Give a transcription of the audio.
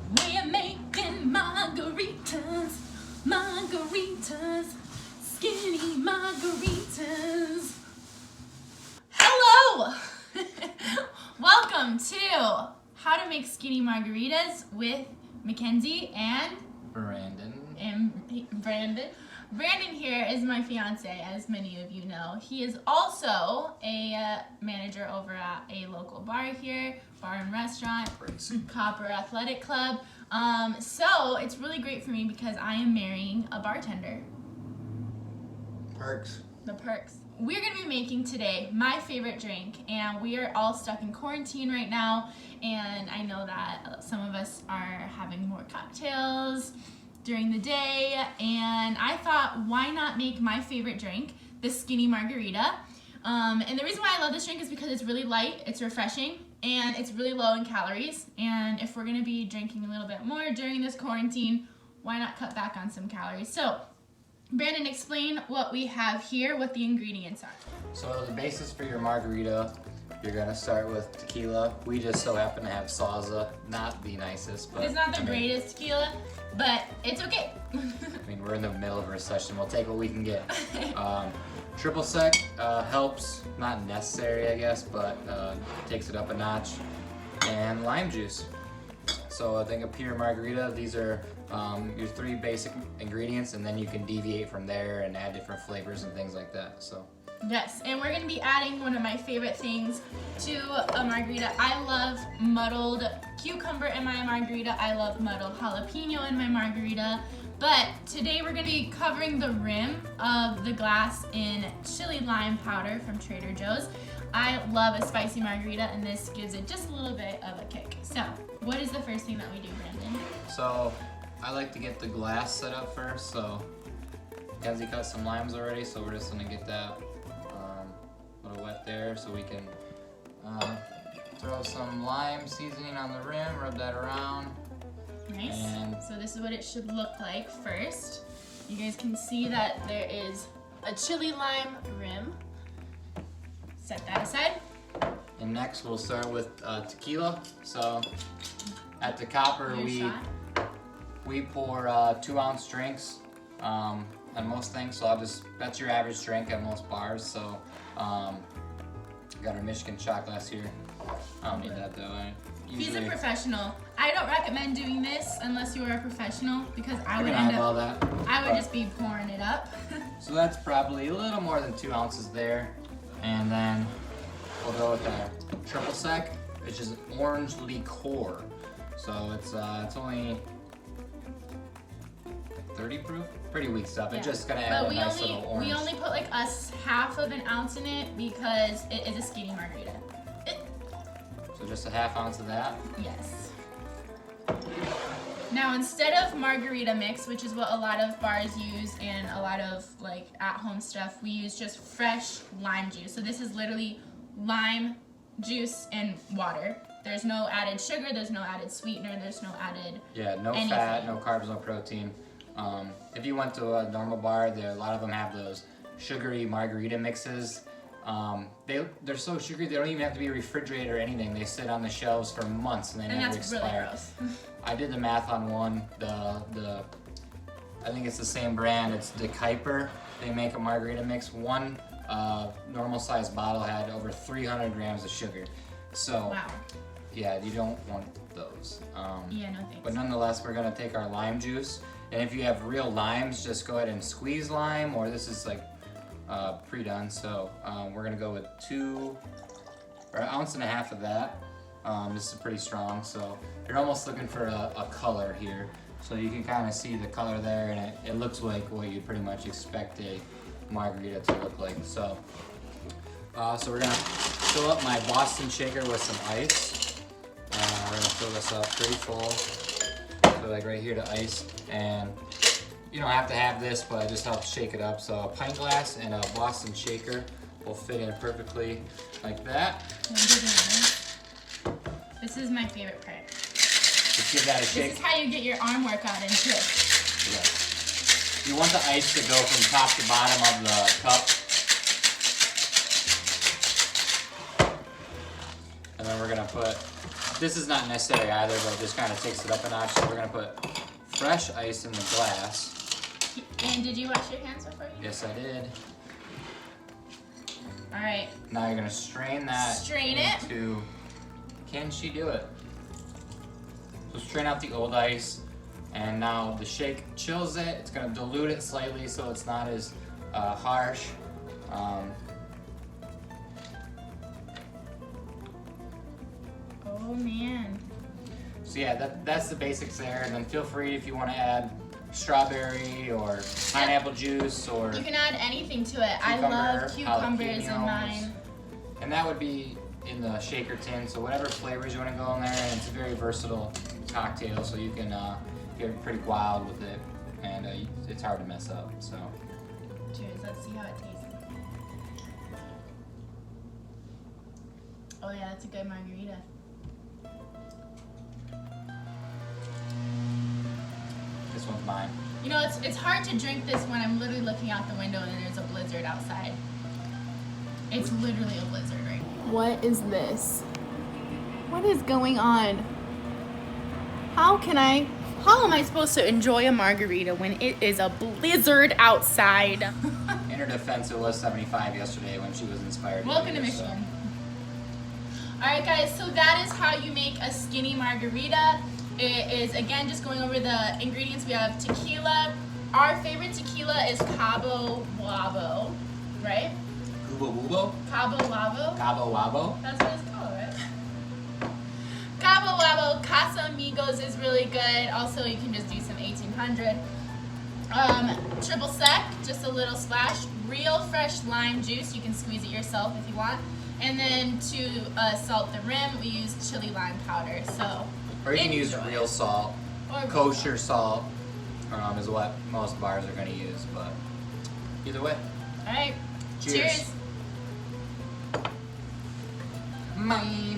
We're making margaritas, margaritas, skinny margaritas. Hello! Welcome to How to Make Skinny Margaritas with Mackenzie and Brandon. Brandon here is my fiance, as many of you know. He is also a manager over at a local bar here, bar and restaurant, Copper Athletic Club. So it's really great for me because I am marrying a bartender. Perks. The perks. We're going to be making today my favorite drink, and we are all stuck in quarantine right now, and I know that some of us are having more cocktails during the day, and I thought, why not make my favorite drink, the skinny margarita? And the reason why I love this drink is because it's really light, it's refreshing, and it's really low in calories. And if we're gonna be drinking a little bit more during this quarantine, why not cut back on some calories? So, Brandon, explain what we have here, what the ingredients are. So the basis for your margarita, you're gonna start with tequila. We just so happen to have salsa, not the nicest, but It's not the greatest tequila, but it's okay. I mean, we're in the middle of a recession. We'll take what we can get. Triple sec helps, not necessary, I guess, but takes it up a notch. And lime juice. So I think a pure margarita, these are your three basic ingredients, and then you can deviate from there and add different flavors and things like that. So. Yes, and we're going to be adding one of my favorite things to a margarita. I love muddled cucumber in my margarita. I love muddled jalapeno in my margarita. But today we're going to be covering the rim of the glass in chili lime powder from Trader Joe's. I love a spicy margarita, and this gives it just a little bit of a kick. So, what is the first thing that we do, Brandon? So, I like to get the glass set up first. So, Kenzie cut some limes already, so we're just going to get that a little wet there so we can throw some lime seasoning on the rim, rub that around. Nice. And so this is what it should look like first. You guys can see that there is a chili lime rim. Set that aside. And next we'll start with tequila. So at the Copper we pour 2-ounce drinks on most things. So that's your average drink at most bars. So got our Michigan shot glass here. I don't need that though. He's a professional. I don't recommend doing this unless you are a professional because I would just be pouring it up. So that's probably a little more than 2 ounces there. And then we'll go with our triple sec, which is orange liqueur. So it's only 30 proof. Pretty weak stuff. Yeah. It's just gonna add a nice little orange. We only put like half of an ounce in it because it is a skinny margarita. So just a half ounce of that. Yes. Now instead of margarita mix, which is what a lot of bars use and a lot of like at-home stuff, we use just fresh lime juice. So this is literally lime juice and water. There's no added sugar, there's no added sweetener, there's no added no anything. Fat, no carbs, no protein. If you went to a normal bar, a lot of them have those sugary margarita mixes. They're so sugary they don't even have to be refrigerated or anything. They sit on the shelves for months and they never expire. Really gross. I did the math on one. I think it's the same brand. It's the Kuiper. They make a margarita mix. One normal sized bottle had over 300 grams of sugar. So wow. Yeah, you don't want those. Yeah, no thanks. But nonetheless, we're gonna take our lime juice, and if you have real limes, just go ahead and squeeze lime, or this is like pre-done. So we're gonna go with 1.5 ounces of that. This is pretty strong, so you're almost looking for a color here. So you can kind of see the color there, and it looks like what you pretty much expect a margarita to look like. So we're gonna fill up my Boston shaker with some ice. We're gonna fill this up pretty full, so like right here to ice. And you don't have to have this, but it just helps shake it up. So a pint glass and a Boston shaker will fit in perfectly like that. This is my favorite part. Just give that a shake. This is how you get your arm workout into it. Yeah. You want the ice to go from top to bottom of the cup. And then we're gonna put This is not necessary either, but it just kind of takes it up a notch. So we're gonna put fresh ice in the glass. And did you wash your hands before you? Yes, I did. All right. Now you're gonna strain that. Strain it. Into. Can she do it? So strain out the old ice, and now the shake chills it. It's gonna dilute it slightly so it's not as harsh. Oh man. So yeah, that's the basics there. And then feel free if you want to add strawberry or pineapple juice or you can add anything to it. I love cucumbers in jalapenos. mine. And that would be in the shaker tin. So whatever flavors you want to go in there, and it's a very versatile cocktail. So you can get pretty wild with it, and it's hard to mess up. So Cheers. Let's see how it tastes. Oh yeah, that's a good margarita. this one's mine. You know, it's hard to drink this when I'm literally looking out the window and there's a blizzard outside. It's literally a blizzard right now. What is this? What is going on? How am I supposed to enjoy a margarita when it is a blizzard outside? In her defense, it was 75 yesterday when she was inspired. Welcome to Michigan. Alright guys, so that is how you make a skinny margarita. It is, again, just going over the ingredients. We have tequila. Our favorite tequila is Cabo Wabo, right? Cubo Wubo? Cabo Wabo? Cabo Wabo? That's what it's called, right? Cabo Wabo, Casamigos is really good. Also, you can just do some 1800. Triple sec, just a little splash. Real fresh lime juice. You can squeeze it yourself if you want. And then to salt the rim, we use chili lime powder. So, or you can use real salt. Or kosher salt is what most bars are going to use, but either way. All right. Cheers. Cheers. Bye.